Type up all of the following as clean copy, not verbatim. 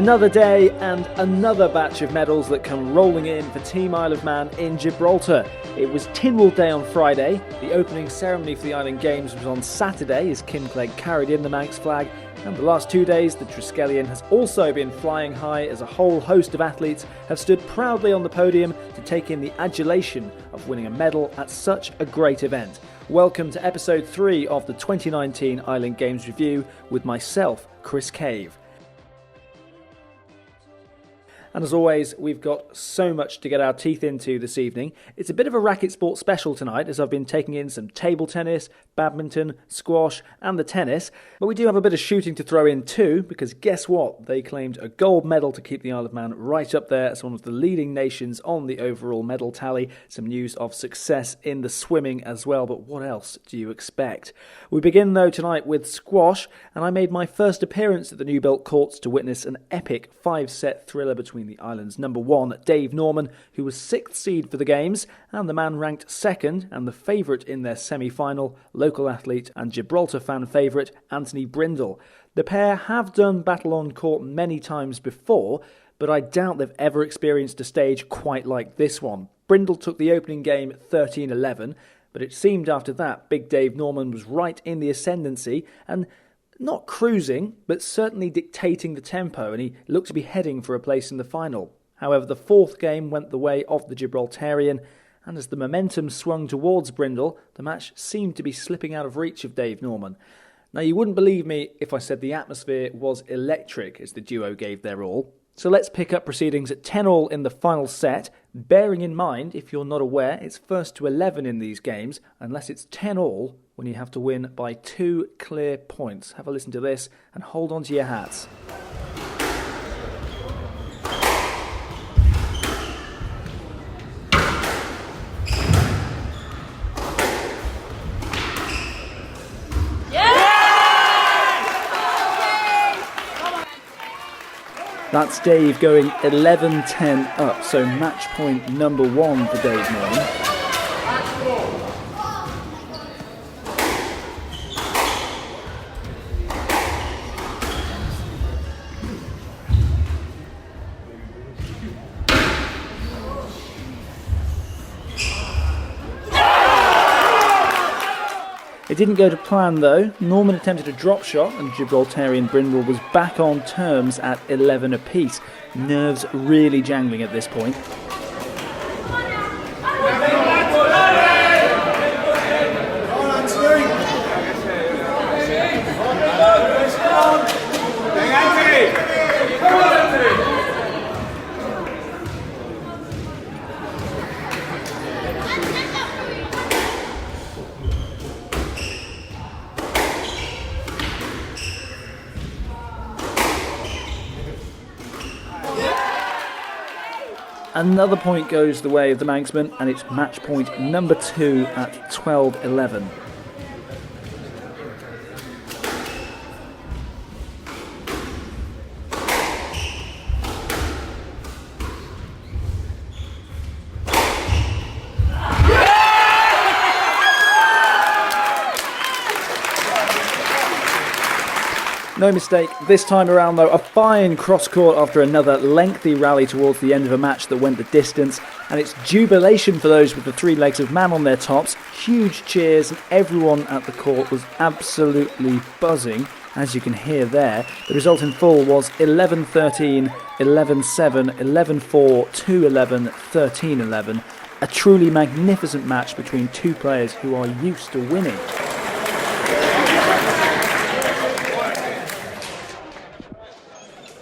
Another day and another batch of medals that come rolling in for Team Isle of Man in Gibraltar. It was Tynwald Day on Friday. The opening ceremony for the Island Games was on Saturday as Kim Clegg carried in the Manx flag. And the last 2 days, the Triskelion has also been flying high as a whole host of athletes have stood proudly on the podium to take in the adulation of winning a medal at such a great event. Welcome to episode 3 of the 2019 Island Games Review with myself, Chris Cave. And as always, we've got so much to get our teeth into this evening. It's a bit of a racket sport special tonight as I've been taking in some table tennis, badminton, squash and the tennis. But we do have a bit of shooting to throw in too, because guess what? They claimed a gold medal to keep the Isle of Man right up there as one of the leading nations on the overall medal tally. Some news of success in the swimming as well, but what else do you expect? We begin though tonight with squash, and I made my first appearance at the new built courts to witness an epic 5-set thriller between the island's number one, Dave Norman, who was 6th seed for the games, and the man ranked 2nd and the favourite in their semi-final, local athlete and Gibraltar fan favourite, Anthony Brindle. The pair have done battle on court many times before, but I doubt they've ever experienced a stage quite like this one. Brindle took the opening game 13-11, but it seemed after that Big Dave Norman was right in the ascendancy and not cruising, but certainly dictating the tempo, and he looked to be heading for a place in the final. However, the fourth game went the way of the Gibraltarian, and as the momentum swung towards Brindle, the match seemed to be slipping out of reach of Dave Norman. Now, you wouldn't believe me if I said the atmosphere was electric as the duo gave their all. So let's pick up proceedings at 10-all in the final set, bearing in mind, if you're not aware, it's first to 11 in these games, unless it's 10-all when you have to win by 2 clear points. Have a listen to this and hold on to your hats. That's Dave going 11-10 up, so match point number 1 for Dave Norman. It didn't go to plan though. Norman attempted a drop shot and Gibraltarian Brindle was back on terms at 11 apiece. Nerves really jangling at this point. Another point goes the way of the Manxman, and it's match point number 2 at 12-11. No mistake, this time around though, a fine cross-court after another lengthy rally towards the end of a match that went the distance, and it's jubilation for those with the 3 legs of man on their tops, huge cheers, and everyone at the court was absolutely buzzing, as you can hear there. The result in full was 11-13, 11-7, 11-4, 2-11, 13-11, a truly magnificent match between two players who are used to winning.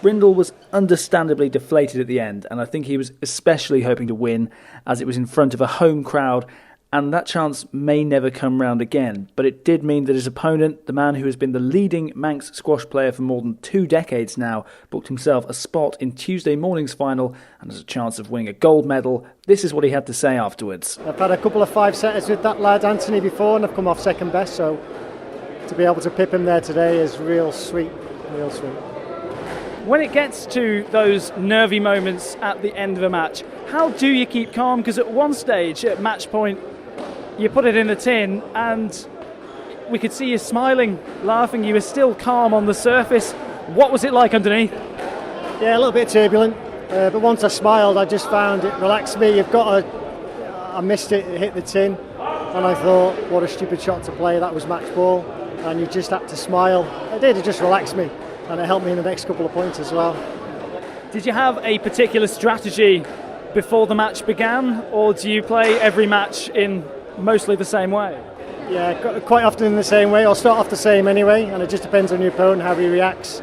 Brindle was understandably deflated at the end, and I think he was especially hoping to win as it was in front of a home crowd, and that chance may never come round again. But it did mean that his opponent, the man who has been the leading Manx squash player for more than 2 decades now, booked himself a spot in Tuesday morning's final and has a chance of winning a gold medal. This is what he had to say afterwards. I've had a couple of 5-setters with that lad Anthony before, and I've come off second best, so to be able to pip him there today is real sweet, real sweet. When it gets to those nervy moments at the end of a match, how do you keep calm? Because at one stage, at match point, you put it in the tin and we could see you smiling, laughing. You were still calm on the surface. What was it like underneath? Yeah, a little bit turbulent, but once I smiled, I just found it relaxed me. I missed it, it hit the tin, and I thought, what a stupid shot to play, that was match ball, and you just had to smile. It just relaxed me, and it helped me in the next couple of points as well. Did you have a particular strategy before the match began, or do you play every match in mostly the same way? Yeah, quite often in the same way. I'll start off the same anyway, and it just depends on your opponent, how he reacts.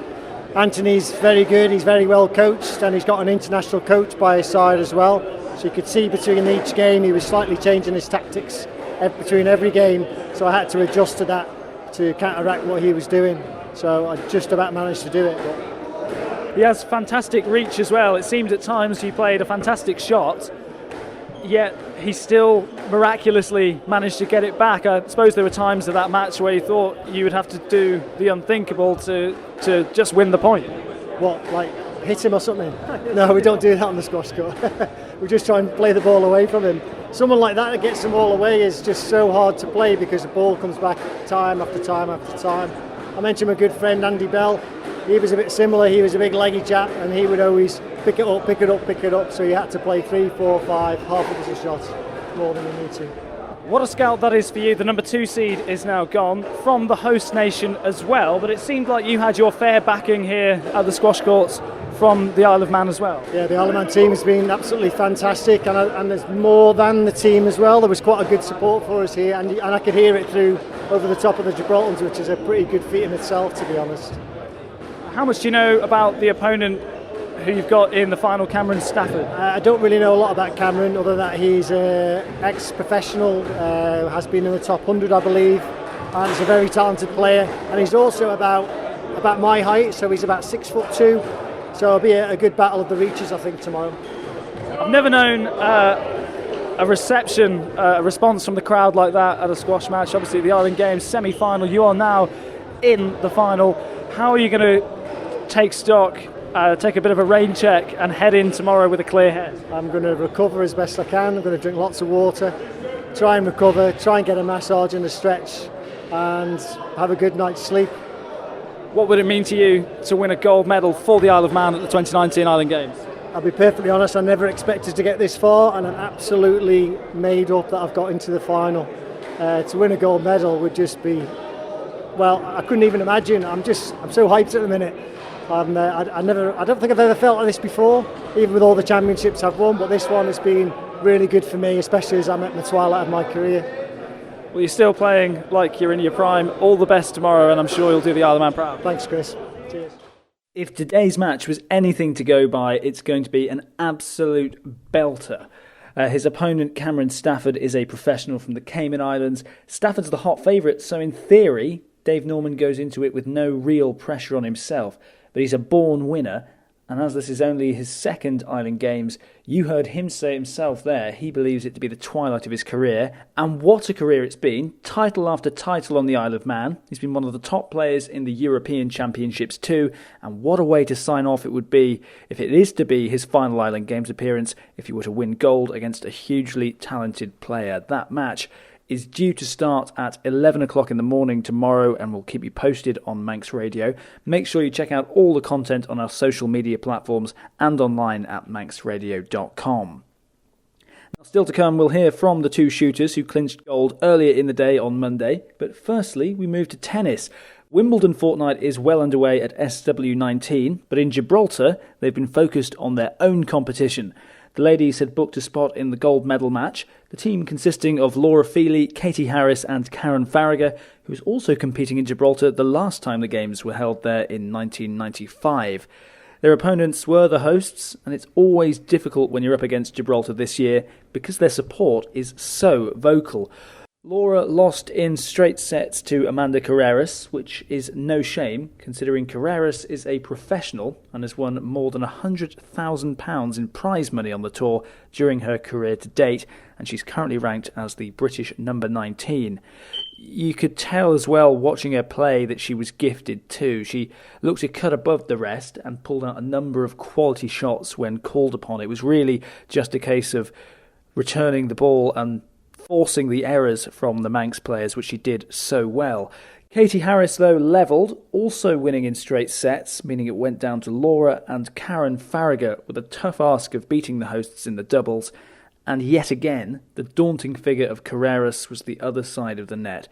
Anthony's very good, he's very well coached, and he's got an international coach by his side as well. So you could see between each game he was slightly changing his tactics between every game, so I had to adjust to that to counteract what he was doing. So I just about managed to do it. He has fantastic reach as well. It seemed at times he played a fantastic shot, yet he still miraculously managed to get it back. I suppose there were times of that match where you thought you would have to do the unthinkable to just win the point. What, like hit him or something? No, we don't do that on the squash court. We just try and play the ball away from him. Someone like that gets the ball away is just so hard to play because the ball comes back time after time after time. I mentioned my good friend Andy Bell. He was a bit similar. He was a big leggy chap, and he would always pick it up, pick it up, pick it up. So you had to play 3, 4, 5, half a dozen shots more than you need to. What a scout that is for you. The number 2 seed is now gone from the host nation as well, but it seemed like you had your fair backing here at the squash courts from the Isle of Man as well. Yeah, the Isle of Man team has been absolutely fantastic, and there's more than the team as well. There was quite a good support for us here, and I could hear it through over the top of the Gibraltars, which is a pretty good feat in itself, to be honest. How much do you know about the opponent who you've got in the final, Cameron Stafford? I don't really know a lot about Cameron, other than that he's an ex-professional, has been in the top 100, I believe, and he's a very talented player. And he's also about my height, so he's about 6'2". So it'll be a good battle of the reaches, I think, tomorrow. I've never known a response from the crowd like that at a squash match. Obviously, the Island Games semi-final. You are now in the final. How are you going to take stock? Take a bit of a rain check and head in tomorrow with a clear head? I'm going to recover as best I can. I'm going to drink lots of water, try and recover, try and get a massage and a stretch, and have a good night's sleep. What would it mean to you to win a gold medal for the Isle of Man at the 2019 Island Games? I'll be perfectly honest, I never expected to get this far, and I'm absolutely made up that I've got into the final. To win a gold medal would just be, well, I couldn't even imagine. I'm so hyped at the minute. I don't think I've ever felt like this before, even with all the championships I've won, but this one has been really good for me, especially as I'm at the twilight of my career. Well, you're still playing like you're in your prime. All the best tomorrow, and I'm sure you'll do the Isle of Man proud. Thanks, Chris. Cheers. If today's match was anything to go by, it's going to be an absolute belter. His opponent, Cameron Stafford, is a professional from the Cayman Islands. Stafford's the hot favourite, so in theory, Dave Norman goes into it with no real pressure on himself. But he's a born winner, and as this is only his second Island Games, you heard him say himself there, he believes it to be the twilight of his career, and what a career it's been, title after title on the Isle of Man. He's been one of the top players in the European Championships too, and what a way to sign off it would be if it is to be his final Island Games appearance, if he were to win gold against a hugely talented player. That match is due to start at 11 o'clock in the morning tomorrow, and we'll keep you posted on Manx Radio. Make sure you check out all the content on our social media platforms and online at manxradio.com. Now, still to come, we'll hear from the two shooters who clinched gold earlier in the day on Monday. But firstly, we move to tennis. Wimbledon fortnight is well underway at SW19, but in Gibraltar, they've been focused on their own competition. The ladies had booked a spot in the gold medal match, the team consisting of Laura Feely, Katie Harris and Karen Farragher, who was also competing in Gibraltar the last time the games were held there in 1995. Their opponents were the hosts, and it's always difficult when you're up against Gibraltar this year because their support is so vocal. Laura lost in straight sets to Amanda Carreras, which is no shame, considering Carreras is a professional and has won more than £100,000 in prize money on the tour during her career to date, and she's currently ranked as the British number 19. You could tell as well watching her play that she was gifted too. She looked a cut above the rest and pulled out a number of quality shots when called upon. It was really just a case of returning the ball and forcing the errors from the Manx players, which she did so well. Katie Harris, though, levelled, also winning in straight sets, meaning it went down to Laura and Karen Farragher with a tough ask of beating the hosts in the doubles. And yet again, the daunting figure of Carreras was the other side of the net.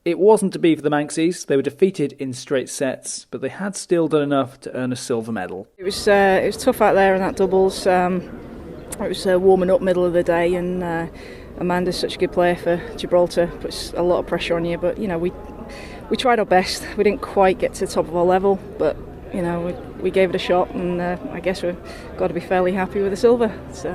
It wasn't to be for the Manxies. They were defeated in straight sets, but they had still done enough to earn a silver medal. It was tough out there in that doubles. It was warming up middle of the day, and Amanda's such a good player for Gibraltar. Puts a lot of pressure on you, but we tried our best. We didn't quite get to the top of our level, but we gave it a shot, and I guess we've got to be fairly happy with the silver. So.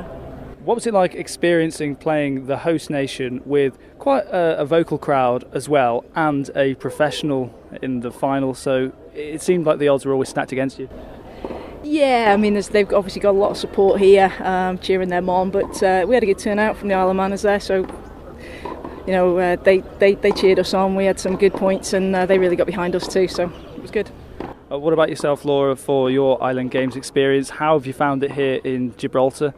What was it like experiencing playing the host nation with quite a vocal crowd as well, and a professional in the final? So it seemed like the odds were always stacked against you. Yeah, I mean, they've obviously got a lot of support here, cheering them on. But we had a good turnout from the Isle of Manners there, so they cheered us on. We had some good points, and they really got behind us too. So it was good. What about yourself, Laura, for your Island Games experience? How have you found it here in Gibraltar?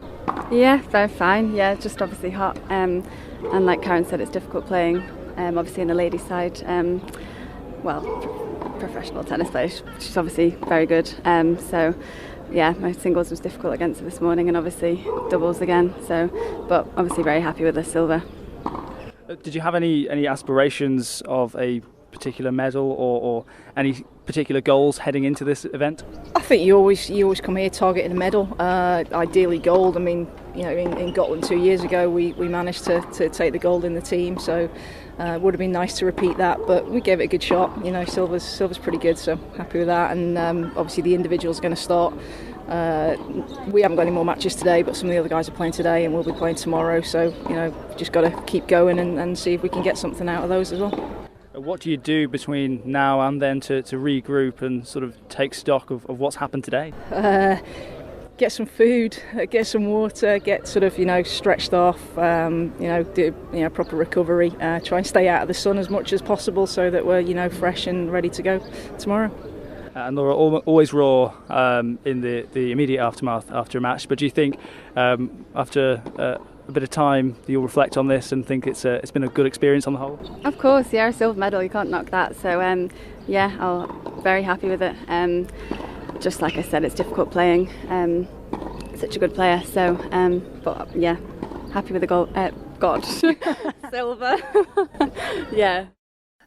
Yeah, very fine. Yeah, just obviously hot. And like Karen said, it's difficult playing, obviously in the ladies' side. Professional tennis player. She's obviously very good. So, yeah, my singles was difficult against her this morning, and obviously doubles again. So, but obviously very happy with the silver. Did you have any aspirations of a particular medal or any particular goals heading into this event? I think you always come here targeting a medal, ideally gold. I mean, in Gotland 2 years ago we managed to take the gold in the team, so it would have been nice to repeat that, but we gave it a good shot. Silver's pretty good, so happy with that. And obviously the individuals are going to start. We haven't got any more matches today, but some of the other guys are playing today and we'll be playing tomorrow, so just got to keep going and see if we can get something out of those as well. What do you do between now and then to regroup and sort of take stock of what's happened today? Get some food, get some water, get sort of stretched off, do proper recovery, try and stay out of the sun as much as possible so that we're fresh and ready to go tomorrow. And Laura, always raw in the immediate aftermath after a match, but do you think after a bit of time you'll reflect on this and think it's been a good experience on the whole? Of course, yeah, a silver medal, you can't knock that. So I'm very happy with it. Just like I said, it's difficult playing. Such a good player. So, but yeah, happy with the gold. God, silver. Yeah.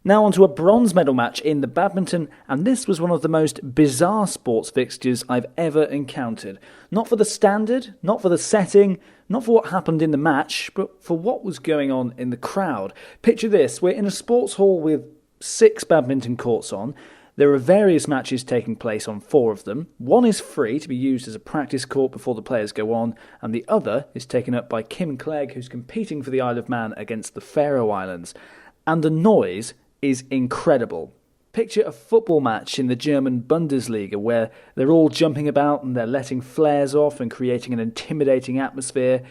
Now on to a bronze medal match in the badminton, and this was one of the most bizarre sports fixtures I've ever encountered. Not for the standard, not for the setting, not for what happened in the match, but for what was going on in the crowd. Picture this, we're in a sports hall with 6 badminton courts on. There are various matches taking place on 4 of them. One is free to be used as a practice court before the players go on, and the other is taken up by Kim Clegg, who's competing for the Isle of Man against the Faroe Islands. And the noise is incredible. Picture a football match in the German Bundesliga where they're all jumping about and they're letting flares off and creating an intimidating atmosphere.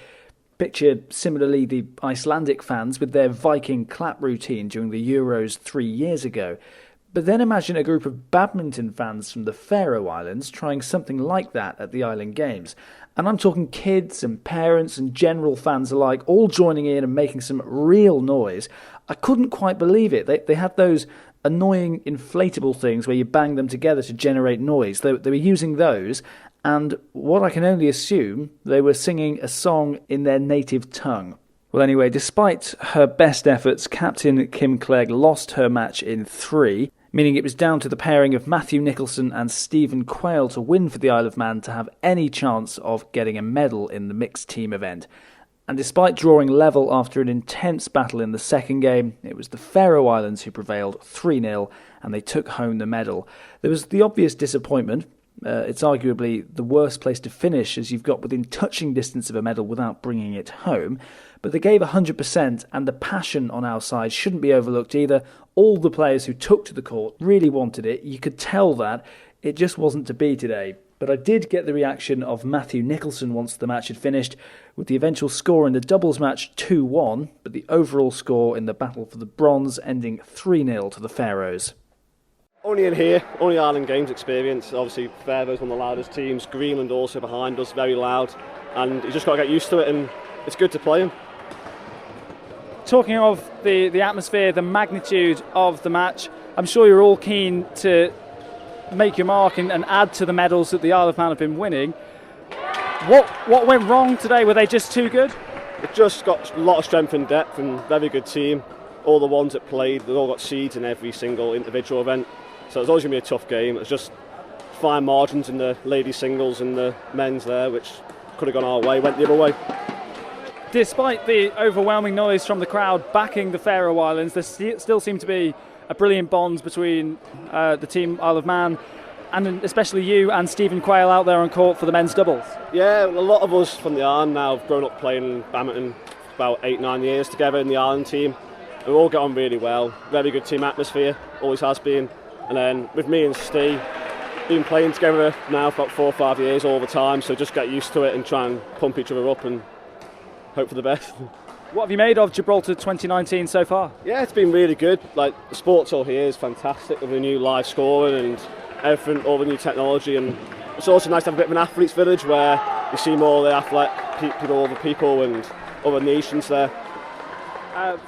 Picture similarly the Icelandic fans with their Viking clap routine during the Euros 3 years ago. But then imagine a group of badminton fans from the Faroe Islands trying something like that at the Island Games. And I'm talking kids and parents and general fans alike all joining in and making some real noise. I couldn't quite believe it. They had those annoying inflatable things where you bang them together to generate noise. They were using those, and what I can only assume, they were singing a song in their native tongue. Well, anyway, despite her best efforts, Captain Kim Clegg lost her match in 3, meaning it was down to the pairing of Matthew Nicholson and Stephen Quayle to win for the Isle of Man to have any chance of getting a medal in the mixed team event. And despite drawing level after an intense battle in the second game, it was the Faroe Islands who prevailed 3-0 and they took home the medal. There was the obvious disappointment. It's arguably the worst place to finish as you've got within touching distance of a medal without bringing it home. But they gave 100% and the passion on our side shouldn't be overlooked either. All the players who took to the court really wanted it. You could tell that. It just wasn't to be today. But I did get the reaction of Matthew Nicholson once the match had finished, with the eventual score in the doubles match 2-1, but the overall score in the battle for the bronze ending 3-0 to the Faroes. Only in here, only Island Games experience. Obviously, Faroes one of the loudest teams, Greenland also behind us, very loud, and you just got to get used to it, and it's good to play them. Talking of the atmosphere, the magnitude of the match, I'm sure you're all keen to make your mark and add to the medals that the Isle of Man have been winning. What went wrong today? Were they just too good? They've just got a lot of strength and depth and very good team. All the ones that played, they've all got seeds in every single individual event. So it's always going to be a tough game. It's just fine margins in the ladies singles and the men's there, which could have gone our way, went the other way. Despite the overwhelming noise from the crowd backing the Faroe Islands, there still seemed to be a brilliant bond between the team Isle of Man and especially you and Stephen Quayle out there on court for the men's doubles. Yeah, a lot of us from the Island now have grown up playing badminton about 8-9 years together in the Island team. We all get on really well, very good team atmosphere, always has been. And then with me and Steve, been playing together now for about 4 or 5 years all the time, so just get used to it and try and pump each other up and hope for the best. What have you made of Gibraltar 2019 so far? Yeah, it's been really good. Like, the sports all here is fantastic with the new live scoring and everything, all the new technology, and it's also nice to have a bit of an athletes village where you see more of the other people and other nations there.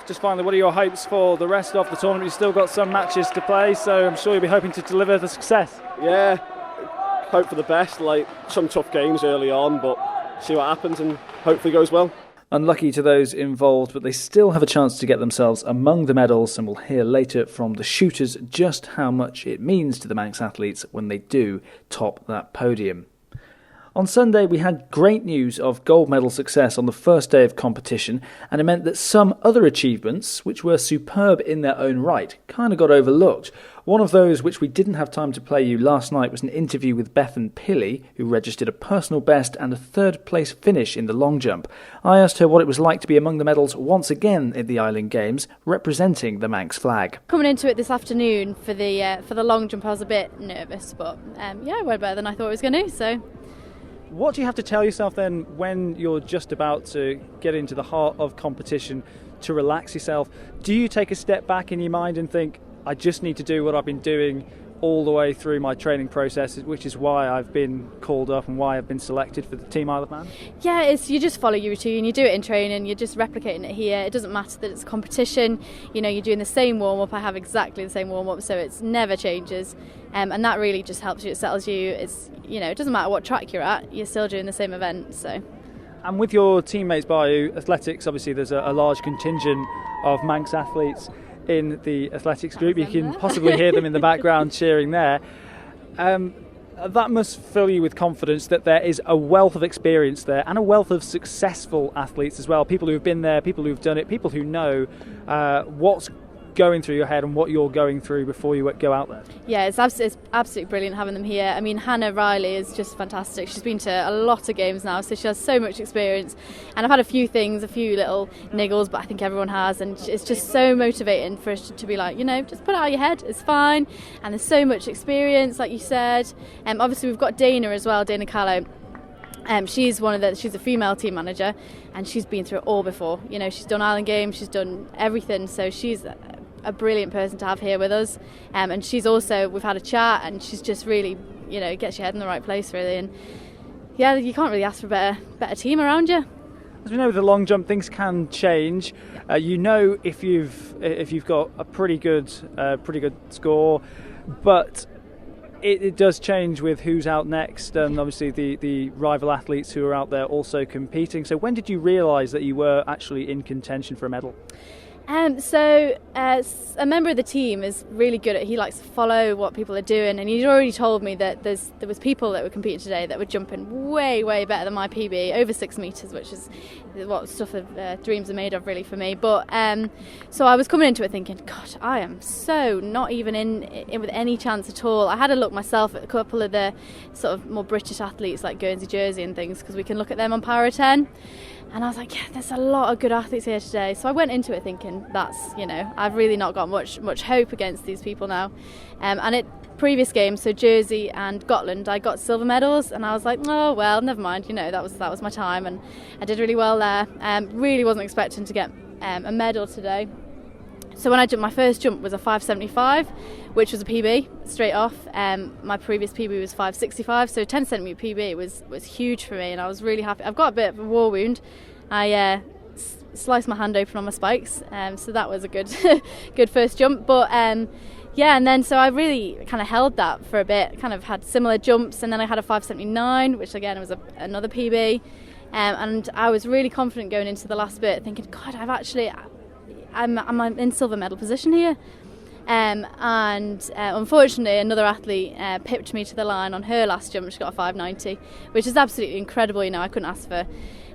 Just finally, what are your hopes for the rest of the tournament? You've still got some matches to play, so I'm sure you'll be hoping to deliver the success. Yeah, hope for the best, like some tough games early on, but see what happens and hopefully goes well. Unlucky to those involved, but they still have a chance to get themselves among the medals, and we'll hear later from the shooters just how much it means to the Manx athletes when they do top that podium. On Sunday, we had great news of gold medal success on the first day of competition, and it meant that some other achievements, which were superb in their own right, kind of got overlooked. One of those which we didn't have time to play you last night was an interview with Bethan Pilley, who registered a personal best and a third-place finish in the long jump. I asked her what it was like to be among the medals once again at the Island Games, representing the Manx flag. Coming into it this afternoon for the long jump, I was a bit nervous, but it went better than I thought it was going to, so... What do you have to tell yourself then when you're just about to get into the heart of competition to relax yourself? Do you take a step back in your mind and think, I just need to do what I've been doing all the way through my training process, which is why I've been called up and why I've been selected for the Team Isle of Man? Yeah, you just follow your routine, you do it in training, you're just replicating it here. It doesn't matter that it's a competition, you're doing the same warm-up, I have exactly the same warm-up, so it never changes. And that really just helps you, it settles you. It doesn't matter what track you're at, you're still doing the same event. So. And with your teammates by you, athletics, obviously there's a large contingent of Manx athletes in the athletics group. You can possibly hear them in the background cheering there. That must fill you with confidence that there is a wealth of experience there and a wealth of successful athletes as well. People who've been there, people who've done it, people who know what's going through your head and what you're going through before you go out there. Yeah, it's absolutely brilliant having them here. I mean, Hannah Riley is just fantastic. She's been to a lot of games now, so she has so much experience. And I've had a few little niggles, but I think everyone has. And it's just so motivating for us to be like, just put it out of your head, it's fine. And there's so much experience, like you said. Obviously, we've got Dana as well, Dana Callow. She's a female team manager, and she's been through it all before. She's done Island Games, she's done everything, so she's a brilliant person to have here with us. And she's also, we've had a chat, and she's just really, gets your head in the right place really. And yeah, you can't really ask for a better team around you. As we know, with the long jump, things can change. If you've got a pretty good score, but it does change with who's out next, and obviously the rival athletes who are out there also competing. So when did you realise that you were actually in contention for a medal? So a member of the team is really good he likes to follow what people are doing, and he'd already told me that there was people that were competing today that were jumping way better than my PB, over 6 metres, which is what stuff of dreams are made of really for me. But so I was coming into it thinking, God, I am so not even in with any chance at all. I had a look myself at a couple of the sort of more British athletes like Guernsey, Jersey and things, because we can look at them on Power 10. And I was like, yeah, there's a lot of good athletes here today. So I went into it thinking, I've really not got much hope against these people now. And at previous games, so Jersey and Gotland, I got silver medals, and I was like, oh well, never mind. That was my time, and I did really well there. Really wasn't expecting to get a medal today. So when I jumped, my first jump was a 5.75, which was a PB straight off. My previous PB was 5.65, so 10 centimetre PB was huge for me, and I was really happy. I've got a bit of a war wound. I sliced my hand open on my spikes, so that was a good good first jump. But yeah, and then so I really kind of held that for a bit, kind of had similar jumps, and then I had a 5.79, which again was another PB, and I was really confident going into the last bit, thinking, God, I'm in silver medal position here. And unfortunately another athlete pipped me to the line on her last jump. She got a 5.90, which is absolutely incredible. I couldn't ask for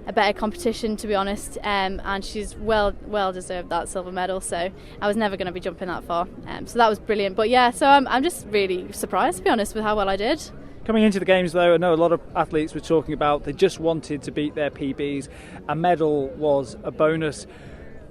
a better competition, to be honest, and she's well deserved that silver medal, so I was never going to be jumping that far, so that was brilliant. But yeah, so I'm just really surprised, to be honest, with how well I did. Coming into the games, though, I know a lot of athletes were talking about they just wanted to beat their PBs. A medal was a bonus.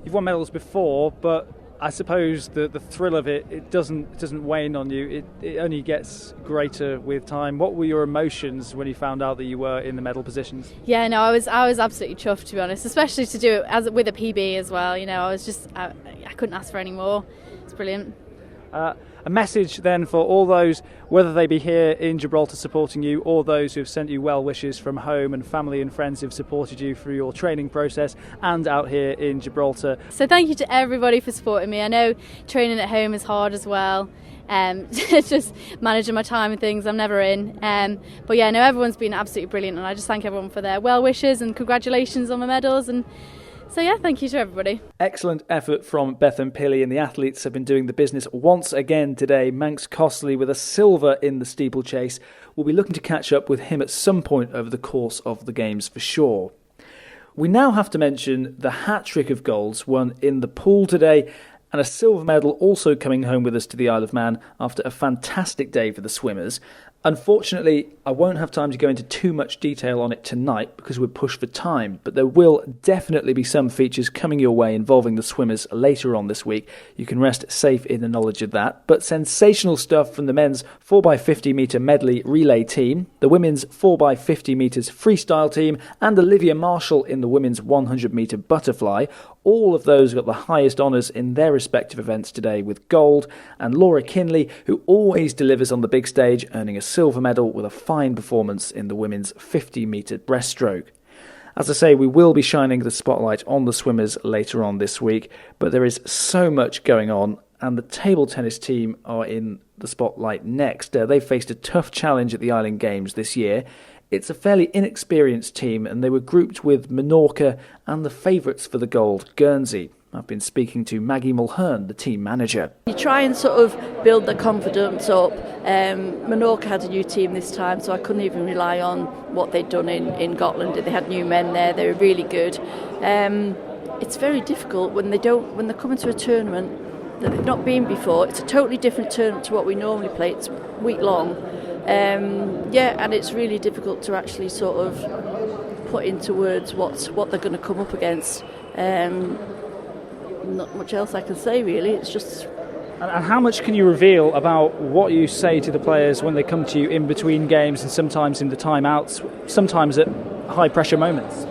You've won medals before, but I suppose the thrill of it doesn't wane on you. It only gets greater with time. What were your emotions when you found out that you were in the medal positions? Yeah, no, I was absolutely chuffed, to be honest, especially to do it with a PB as well. I was just I couldn't ask for any more. It's brilliant. A message then for all those, whether they be here in Gibraltar supporting you or those who have sent you well wishes from home, and family and friends who've supported you through your training process and out here in Gibraltar. So thank you to everybody for supporting me. I know training at home is hard as well. It's just managing my time and things I'm never in. But yeah, no, everyone's been absolutely brilliant, and I just thank everyone for their well wishes and congratulations on my medals. And so yeah, thank you to everybody. Excellent effort from Bethan Pilley, and the athletes have been doing the business once again today. Manx Costley with a silver in the steeplechase. We'll be looking to catch up with him at some point over the course of the games for sure. We now have to mention the hat-trick of golds won in the pool today, and a silver medal also coming home with us to the Isle of Man after a fantastic day for the swimmers. Unfortunately, I won't have time to go into too much detail on it tonight because we're pushed for time, but there will definitely be some features coming your way involving the swimmers later on this week. You can rest safe in the knowledge of that. But sensational stuff from the men's 4x50 metre medley relay team, the women's 4x50 metres freestyle team, and Olivia Marshall in the women's 100 metre butterfly. All of those got the highest honours in their respective events today with gold, and Laura Kinley, who always delivers on the big stage, earning a silver medal with a fine performance in the women's 50 metre breaststroke. As I say, we will be shining the spotlight on the swimmers later on this week, but there is so much going on, and the table tennis team are in the spotlight next. They faced a tough challenge at the Island Games this year. It's a fairly inexperienced team, and they were grouped with Menorca and the favourites for the gold, Guernsey. I've been speaking to Maggie Mulhern, the team manager. You try and sort of build their confidence up. Menorca had a new team this time, so I couldn't even rely on what they'd done in Gotland. They had new men there, they were really good. It's very difficult when they come into a tournament that they've not been before. It's a totally different tournament to what we normally play. It's week long. And it's really difficult to actually sort of put into words what they're going to come up against. Not much else I can say, really. It's just... And how much can you reveal about what you say to the players when they come to you in between games and sometimes in the timeouts, sometimes at high pressure moments?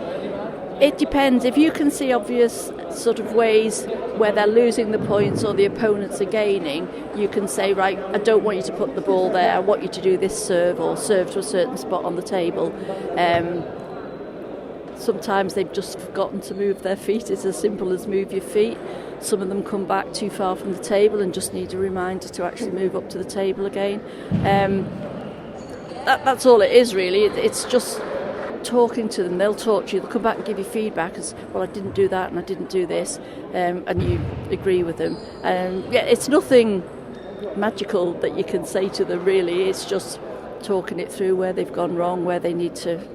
It depends. If you can see obvious sort of ways where they're losing the points or the opponents are gaining, you can say, right, I don't want you to put the ball there, I want you to do this serve or serve to a certain spot on the table. Sometimes they've just forgotten to move their feet. It's as simple as move your feet. Some of them come back too far from the table and just need a reminder to actually move up to the table again. That's all it is, really. It's just talking to them. They'll talk to you, they'll come back and give you feedback as, well, I didn't do that and I didn't do this, and you agree with them. It's nothing magical that you can say to them, really. It's just talking it through where they've gone wrong, where they need to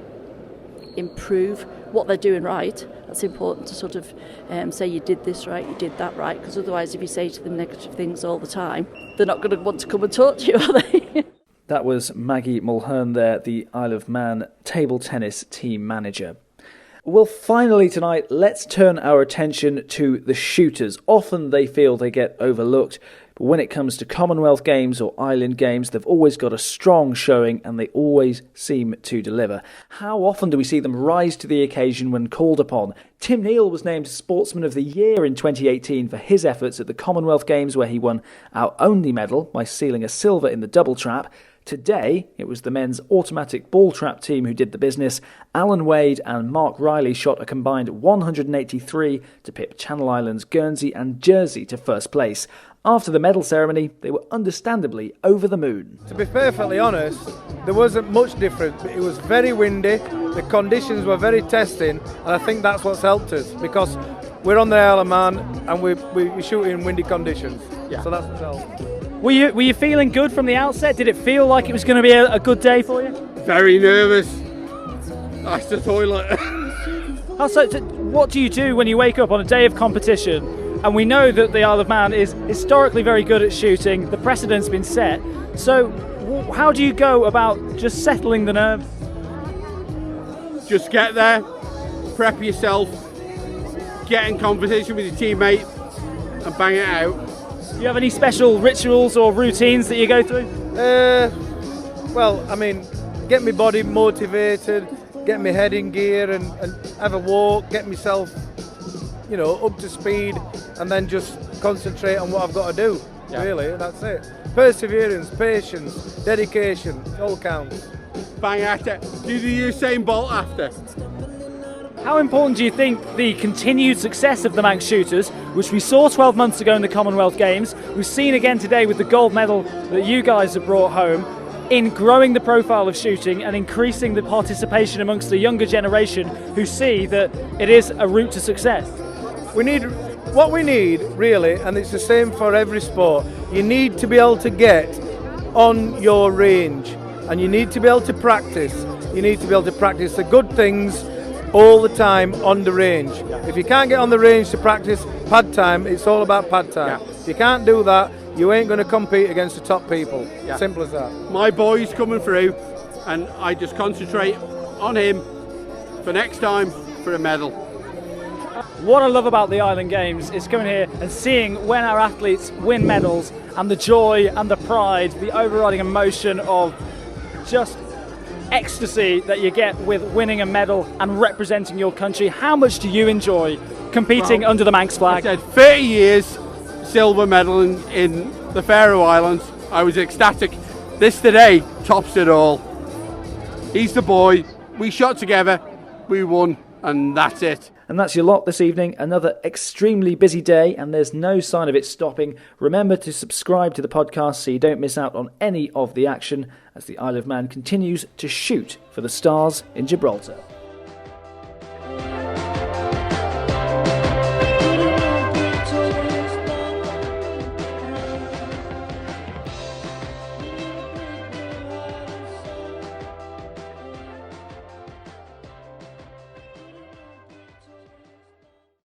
improve, what they're doing right. That's important to sort of say you did this right, you did that right, because otherwise if you say to them negative things all the time, they're not going to want to come and talk to you, are they? That was Maggie Mulhern there, the Isle of Man table tennis team manager. Well, finally tonight, let's turn our attention to the shooters. Often they feel they get overlooked, but when it comes to Commonwealth Games or Island Games, they've always got a strong showing and they always seem to deliver. How often do we see them rise to the occasion when called upon? Tim Neal was named Sportsman of the Year in 2018 for his efforts at the Commonwealth Games, where he won our only medal by sealing a silver in the double trap. Today, it was the men's automatic ball trap team who did the business. Alan Wade and Mark Riley shot a combined 183 to pip Channel Islands, Guernsey and Jersey to first place. After the medal ceremony, they were understandably over the moon. To be perfectly honest, there wasn't much different. It was very windy, the conditions were very testing, and I think that's what's helped us, because we're on the Isle of Man and we shoot in windy conditions. So that's what's helped. Were you feeling good from the outset? Did it feel like it was going to be a good day for you? Very nervous. That's the toilet. What do you do when you wake up on a day of competition? And we know that the Isle of Man is historically very good at shooting. The precedent's been set. So how do you go about just settling the nerves? Just get there, prep yourself, get in conversation with your teammate and bang it out. Do you have any special rituals or routines that you go through? Well, I mean, get my body motivated, get my head in gear and have a walk, get myself, up to speed, and then just concentrate on what I've got to do. Really, that's it. Perseverance, patience, dedication, it all counts. Bang at it. Do the Usain Bolt after. How important do you think the continued success of the Manx shooters, which we saw 12 months ago in the Commonwealth Games, we've seen again today with the gold medal that you guys have brought home, in growing the profile of shooting and increasing the participation amongst the younger generation who see that it is a route to success? What we need, really, and it's the same for every sport, you need to be able to get on your range, and you need to be able to practice. You need to be able to practice the good things all the time on the range. If you can't get on the range to practice pad time, it's all about pad time. If you can't do that, you ain't going to compete against the top people. Simple as that. My boy's coming through, and I just concentrate on him for next time for a medal. What I love about the Island Games is coming here and seeing when our athletes win medals and the joy and the pride, the overriding emotion of just ecstasy that you get with winning a medal and representing your country. How much do you enjoy competing under the Manx flag? I said 30 years silver medal in the Faroe Islands. I was ecstatic. This today tops it all. He's the boy. We shot together. We won. And that's it. And that's your lot this evening. Another extremely busy day, and there's no sign of it stopping. Remember to subscribe to the podcast so you don't miss out on any of the action as the Isle of Man continues to shoot for the stars in Gibraltar.